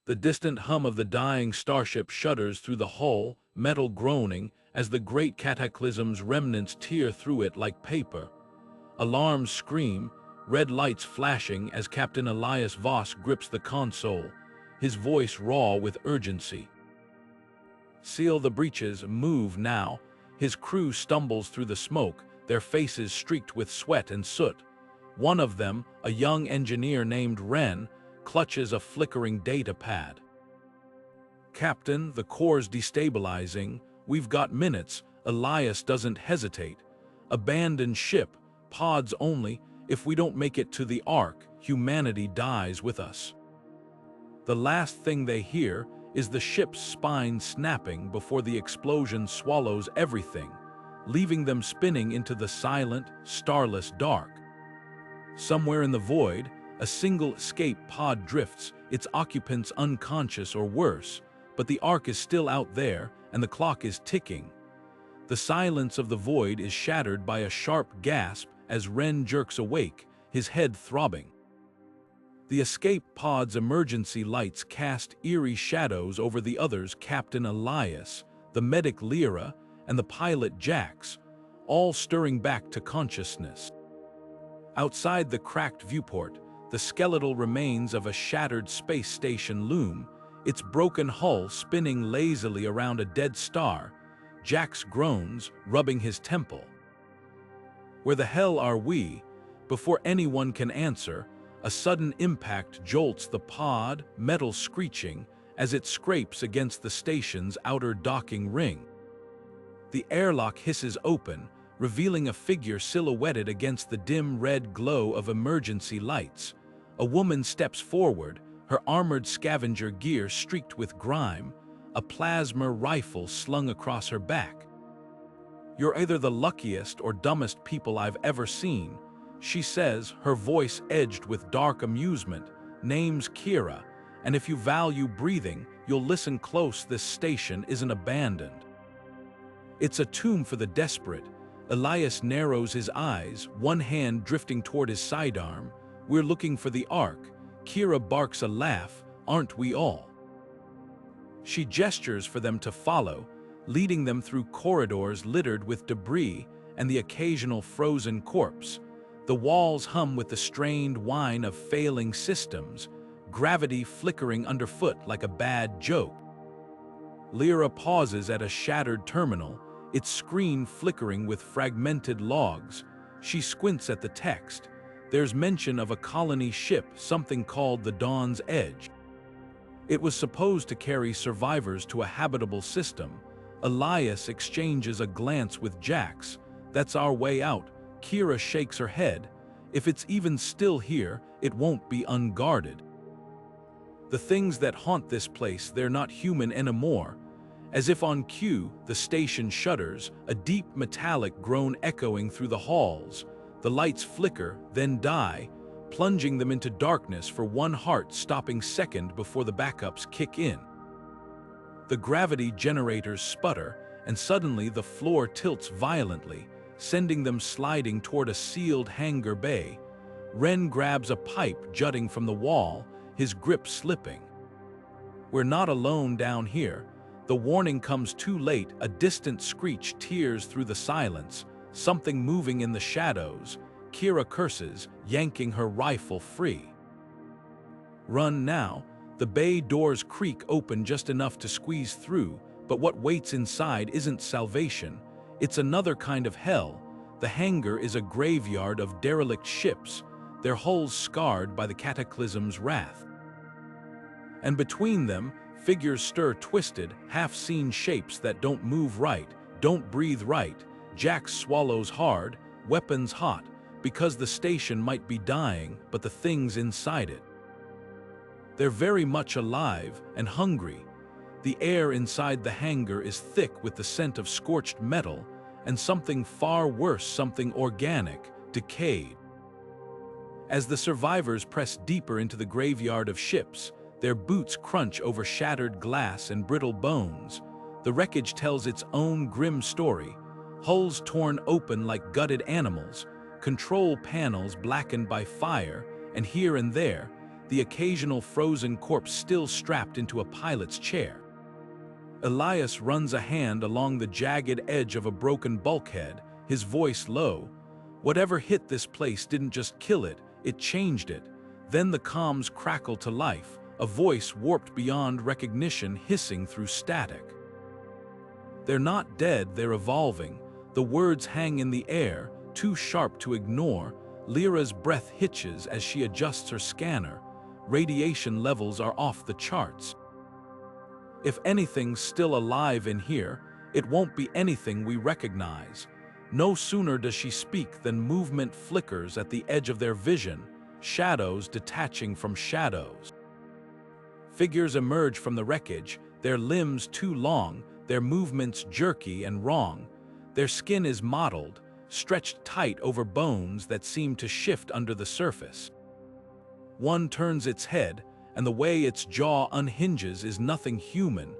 The distant hum of the dying starship shudders through the hull, metal groaning, as the great Cataclysm's remnants tear through it like paper. Alarms scream, red lights flashing as Captain Elias Voss grips the console, his voice raw with urgency. Seal the breaches, move now. His crew stumbles through the smoke, their faces streaked with sweat and soot. One of them, a young engineer named Wren, clutches a flickering data pad. "Captain, the core's destabilizing. We've got minutes." Elias doesn't hesitate. "Abandon ship, pods only. If we don't make it to the Ark, humanity dies with us." The last thing they hear is the ship's spine snapping before the explosion swallows everything, leaving them spinning into the silent, starless dark. Somewhere in the void, a single escape pod drifts, its occupants unconscious or worse, but the Ark is still out there and the clock is ticking. The silence of the void is shattered by a sharp gasp as Wren jerks awake, his head throbbing. The escape pod's emergency lights cast eerie shadows over the others: Captain Elias, the medic Lyra, and the pilot Jax, all stirring back to consciousness. Outside the cracked viewport, the skeletal remains of a shattered space station loom, its broken hull spinning lazily around a dead star. Jax groans, rubbing his temple. "Where the hell are we?" Before anyone can answer, a sudden impact jolts the pod, metal screeching, as it scrapes against the station's outer docking ring. The airlock hisses open, revealing a figure silhouetted against the dim red glow of emergency lights. A woman steps forward, her armored scavenger gear streaked with grime, a plasma rifle slung across her back. "You're either the luckiest or dumbest people I've ever seen," she says, her voice edged with dark amusement. "Name's Kira, and if you value breathing, you'll listen close. This station isn't abandoned. It's a tomb for the desperate." Elias narrows his eyes, one hand drifting toward his sidearm. "We're looking for the Ark." Kira barks a laugh. "Aren't we all?" She gestures for them to follow, leading them through corridors littered with debris and the occasional frozen corpse. The walls hum with the strained whine of failing systems, gravity flickering underfoot like a bad joke. Lyra pauses at a shattered terminal, its screen flickering with fragmented logs. She squints at the text. There's mention of a colony ship, something called the Dawn's Edge. It was supposed to carry survivors to a habitable system. Elias exchanges a glance with Jax. "That's our way out." Kira shakes her head. "If it's even still here, it won't be unguarded." The things that haunt this place, they're not human anymore. As if on cue, the station shudders, a deep metallic groan echoing through the halls. The lights flicker, then die, plunging them into darkness for one heart-stopping second before the backups kick in. The gravity generators sputter, and suddenly the floor tilts violently, sending them sliding toward a sealed hangar bay. Wren grabs a pipe jutting from the wall, his grip slipping. "We're not alone down here." The warning comes too late. A distant screech tears through the silence, something moving in the shadows. Kira curses, yanking her rifle free. "Run now." The bay doors creak open just enough to squeeze through, but what waits inside isn't salvation. It's another kind of hell. The hangar is a graveyard of derelict ships, their hulls scarred by the Cataclysm's wrath. And between them, figures stir twisted, half-seen shapes that don't move right, don't breathe right. Jax swallows hard, weapons hot, because the station might be dying, but the things inside it, they're very much alive and hungry. The air inside the hangar is thick with the scent of scorched metal, and something far worse, something organic, decayed. As the survivors press deeper into the graveyard of ships, their boots crunch over shattered glass and brittle bones. The wreckage tells its own grim story, hulls torn open like gutted animals, control panels blackened by fire, and here and there, the occasional frozen corpse still strapped into a pilot's chair. Elias runs a hand along the jagged edge of a broken bulkhead, his voice low. Whatever hit this place didn't just kill it, it changed it. Then the comms crackle to life, a voice warped beyond recognition hissing through static. They're not dead, they're evolving. The words hang in the air, too sharp to ignore. Lyra's breath hitches as she adjusts her scanner. Radiation levels are off the charts. If anything's still alive in here, it won't be anything we recognize. No sooner does she speak than movement flickers at the edge of their vision, shadows detaching from shadows. Figures emerge from the wreckage, their limbs too long, their movements jerky and wrong. Their skin is mottled, stretched tight over bones that seem to shift under the surface. One turns its head, and the way its jaw unhinges is nothing human.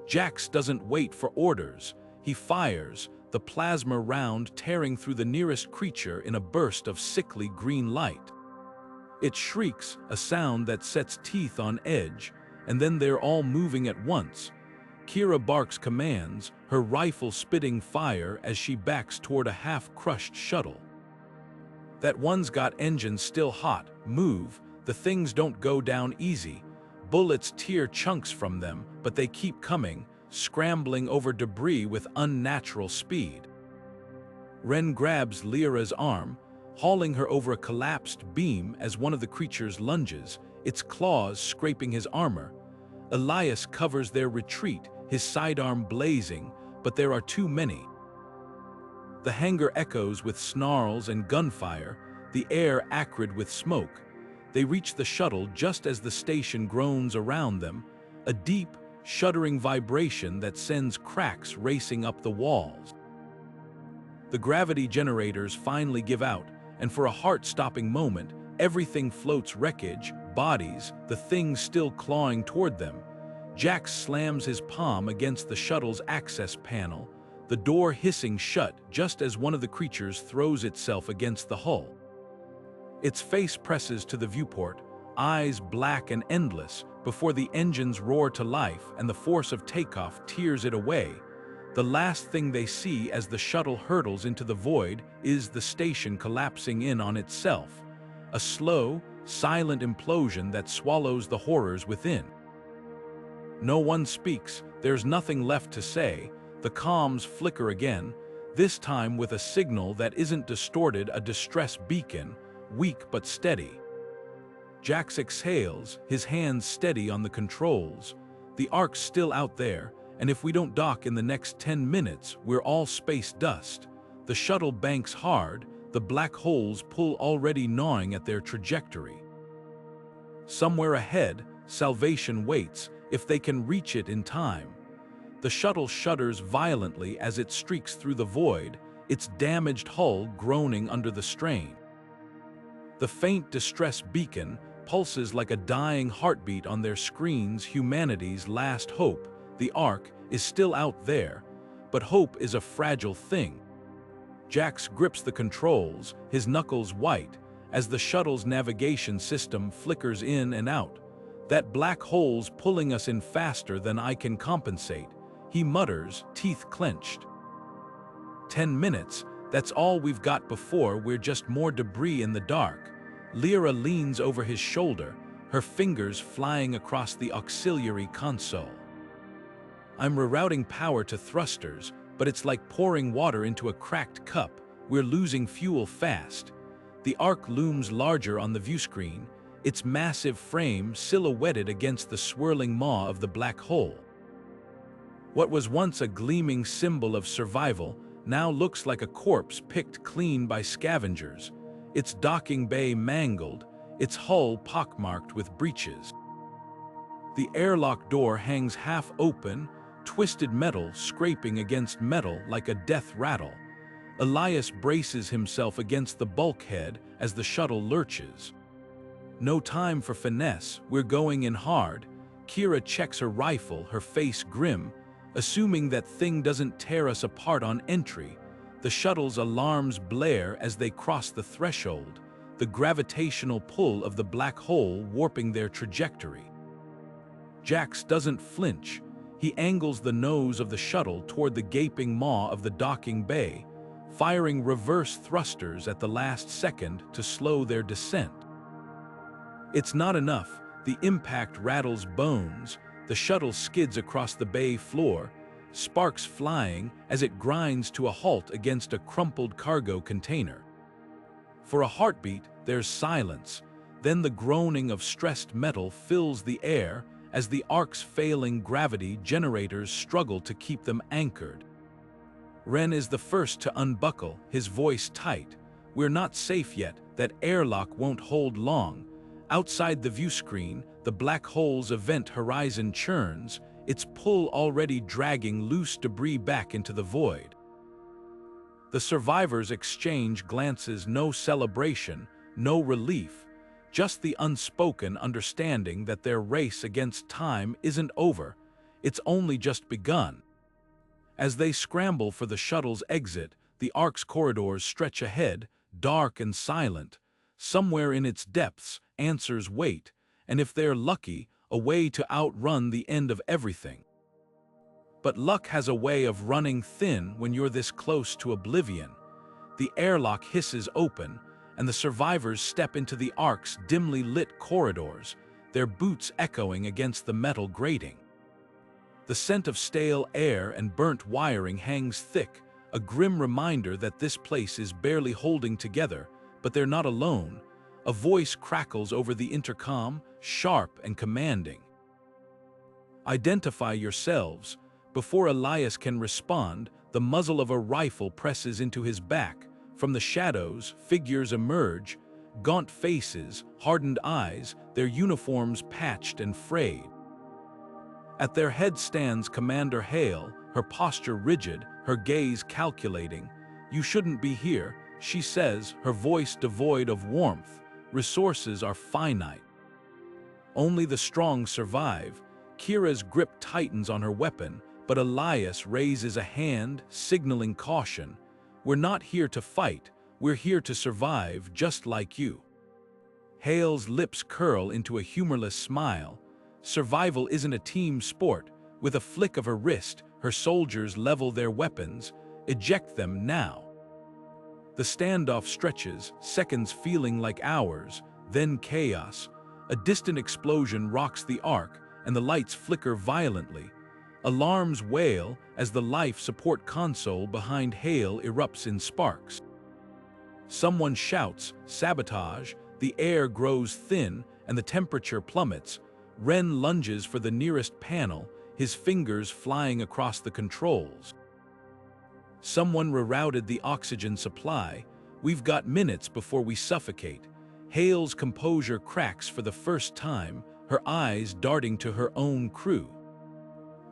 Jax doesn't wait for orders. He fires, the plasma round tearing through the nearest creature in a burst of sickly green light. It shrieks, a sound that sets teeth on edge, and then they're all moving at once. Kira barks commands, her rifle spitting fire as she backs toward a half-crushed shuttle. That one's got engines still hot, move. The things don't go down easy. Bullets tear chunks from them, but they keep coming, scrambling over debris with unnatural speed. Ren grabs Lyra's arm, hauling her over a collapsed beam as one of the creatures lunges, its claws scraping his armor. Elias covers their retreat, his sidearm blazing, but there are too many. The hangar echoes with snarls and gunfire, the air acrid with smoke. They reach the shuttle just as the station groans around them, a deep, shuddering vibration that sends cracks racing up the walls. The gravity generators finally give out, and for a heart-stopping moment, everything floats wreckage, bodies, the things still clawing toward them. Jax slams his palm against the shuttle's access panel, the door hissing shut just as one of the creatures throws itself against the hull. Its face presses to the viewport, eyes black and endless, before the engines roar to life and the force of takeoff tears it away. The last thing they see as the shuttle hurtles into the void is the station collapsing in on itself, a slow, silent implosion that swallows the horrors within. No one speaks, there's nothing left to say. The comms flicker again, this time with a signal that isn't distorted, a distress beacon, weak but steady. Jax exhales, his hands steady on the controls. The Ark's still out there, and if we don't dock in the next 10 minutes, we're all space dust. The shuttle banks hard, the black holes pull already gnawing at their trajectory. Somewhere ahead, salvation waits, if they can reach it in time. The shuttle shudders violently as it streaks through the void, its damaged hull groaning under the strain. The faint distress beacon pulses like a dying heartbeat on their screens, humanity's last hope. The Ark is still out there, but hope is a fragile thing. Jax grips the controls, his knuckles white, as the shuttle's navigation system flickers in and out. That black hole's pulling us in faster than I can compensate, he mutters, teeth clenched. 10 minutes, that's all we've got before we're just more debris in the dark. Lyra leans over his shoulder, her fingers flying across the auxiliary console. I'm rerouting power to thrusters, but it's like pouring water into a cracked cup. We're losing fuel fast. The Ark looms larger on the viewscreen, its massive frame silhouetted against the swirling maw of the black hole. What was once a gleaming symbol of survival now looks like a corpse picked clean by scavengers, its docking bay mangled, its hull pockmarked with breaches. The airlock door hangs half open, twisted metal scraping against metal like a death rattle. Elias braces himself against the bulkhead as the shuttle lurches. No time for finesse, we're going in hard. Kira checks her rifle, her face grim, assuming that thing doesn't tear us apart on entry. The shuttle's alarms blare as they cross the threshold. the gravitational pull of the black hole warping their trajectory. Jax doesn't flinch. He angles the nose of the shuttle toward the gaping maw of the docking bay, firing reverse thrusters at the last second to slow their descent. It's not enough. The impact rattles bones. The shuttle skids across the bay floor, sparks flying as it grinds to a halt against a crumpled cargo container. For a heartbeat, there's silence. Then the groaning of stressed metal fills the air as the Ark's failing gravity generators struggle to keep them anchored. Ren is the first to unbuckle, his voice tight. "We're not safe yet. That airlock won't hold long." Outside the viewscreen, the black hole's event horizon churns, its pull already dragging loose debris back into the void. The survivors exchange glances, no celebration, no relief, just the unspoken understanding that their race against time isn't over, it's only just begun. As they scramble for the shuttle's exit, the Ark's corridors stretch ahead, dark and silent. Somewhere in its depths, answers wait, and if they're lucky, a way to outrun the end of everything. But luck has a way of running thin when you're this close to oblivion. The airlock hisses open, and the survivors step into the Ark's dimly lit corridors, their boots echoing against the metal grating. The scent of stale air and burnt wiring hangs thick, a grim reminder that this place is barely holding together, but they're not alone. A voice crackles over the intercom, sharp and commanding. "Identify yourselves." Before Elias can respond, the muzzle of a rifle presses into his back. From the shadows, figures emerge, gaunt faces, hardened eyes, their uniforms patched and frayed. At their head stands Commander Hale, her posture rigid, her gaze calculating. "You shouldn't be here," she says, her voice devoid of warmth. "Resources are finite. Only the strong survive." Kira's grip tightens on her weapon, but Elias raises a hand, signaling caution. "We're not here to fight, we're here to survive, just like you." Hale's lips curl into a humorless smile. Survival isn't a team sport. With a flick of her wrist, her soldiers level their weapons. Eject them now. The standoff stretches, seconds feeling like hours, then chaos. A distant explosion rocks the Ark, and the lights flicker violently. Alarms wail as the life support console behind Hale erupts in sparks. Someone shouts, "Sabotage!" The air grows thin, and the temperature plummets. Ren lunges for the nearest panel, his fingers flying across the controls. Someone rerouted the oxygen supply. "We've got minutes before we suffocate." Hale's composure cracks for the first time, her eyes darting to her own crew.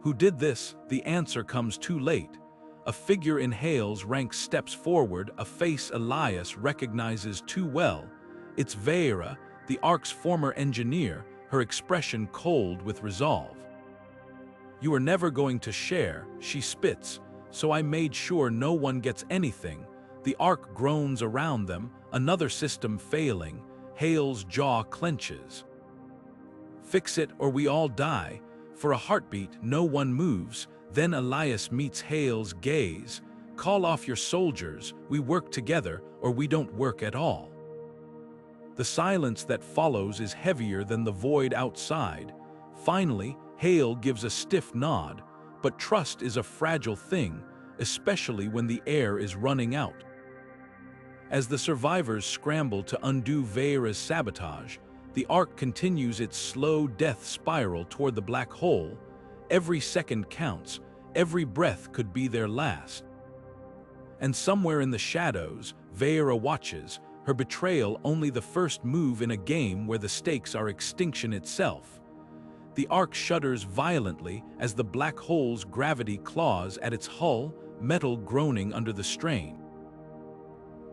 Who did this? The answer comes too late. A figure in Hale's ranks steps forward, a face Elias recognizes too well. It's Vera, the Ark's former engineer, her expression cold with resolve. "You are never going to share," she spits, "so I made sure no one gets anything." The Ark groans around them, another system failing. Hale's jaw clenches. "Fix it or we all die." For a heartbeat, no one moves. Then Elias meets Hale's gaze. "Call off your soldiers, we work together, or we don't work at all." The silence that follows is heavier than the void outside. Finally, Hale gives a stiff nod, but trust is a fragile thing, especially when the air is running out. As the survivors scramble to undo Vera's sabotage, the Ark continues its slow death spiral toward the black hole. Every second counts, every breath could be their last. And somewhere in the shadows, Vera watches, her betrayal only the first move in a game where the stakes are extinction itself. The Ark shudders violently as the black hole's gravity claws at its hull, metal groaning under the strain.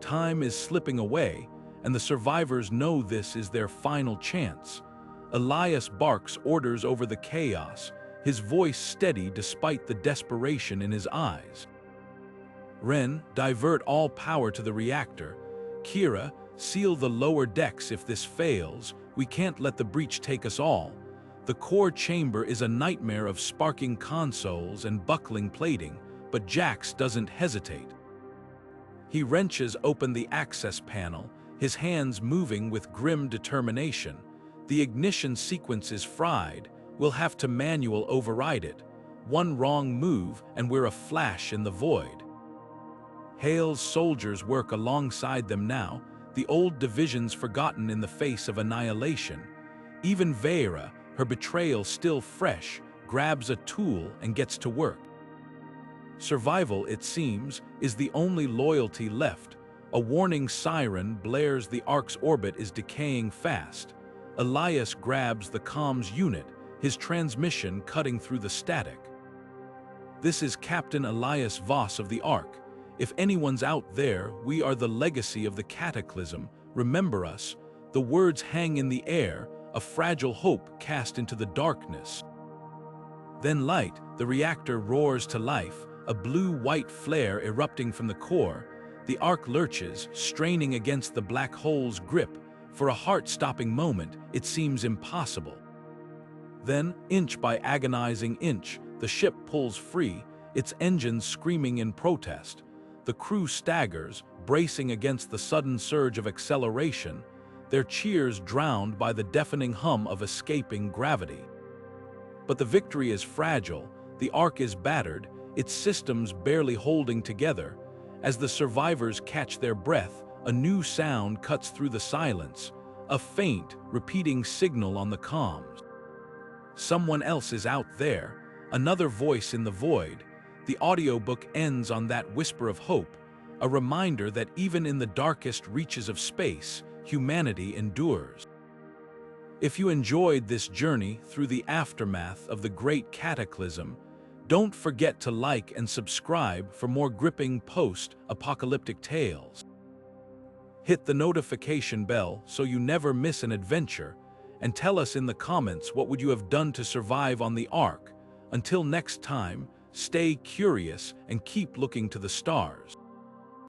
Time is slipping away, and the survivors know this is their final chance. Elias barks orders over the chaos, his voice steady despite the desperation in his eyes. "Ren, divert all power to the reactor." Kira, Seal the lower decks if this fails. We can't let the breach take us all. The core chamber is a nightmare of sparking consoles and buckling plating, but Jax doesn't hesitate. He wrenches open the access panel, his hands moving with grim determination. The ignition sequence is fried. We'll have to manual override it. One wrong move and we're a flash in the void. Hale's soldiers work alongside them now, the old divisions forgotten in the face of annihilation. Even Vera, her betrayal still fresh, grabs a tool and gets to work. Survival, it seems, is the only loyalty left. A warning siren blares. The Ark's orbit is decaying fast. Elias grabs the comms unit, his transmission cutting through the static. This is Captain Elias Voss of the Ark. If anyone's out there, we are the legacy of the Cataclysm. Remember us. The words hang in the air, a fragile hope cast into the darkness. Then light, the reactor roars to life, a blue-white flare erupting from the core. The Ark lurches, straining against the black hole's grip. For a heart-stopping moment, it seems impossible. Then, inch by agonizing inch, the ship pulls free, its engines screaming in protest. The crew staggers, bracing against the sudden surge of acceleration, their cheers drowned by the deafening hum of escaping gravity. But the victory is fragile, the Ark is battered, its systems barely holding together. As the survivors catch their breath, a new sound cuts through the silence, a faint, repeating signal on the comms. Someone else is out there, another voice in the void. The audiobook ends on that whisper of hope, a reminder that even in the darkest reaches of space, humanity endures. If you enjoyed this journey through the aftermath of the Great Cataclysm, don't forget to like and subscribe for more gripping post-apocalyptic tales. Hit the notification bell so you never miss an adventure, and tell us in the comments what would you have done to survive on the Ark. Until next time, stay curious and keep looking to the stars.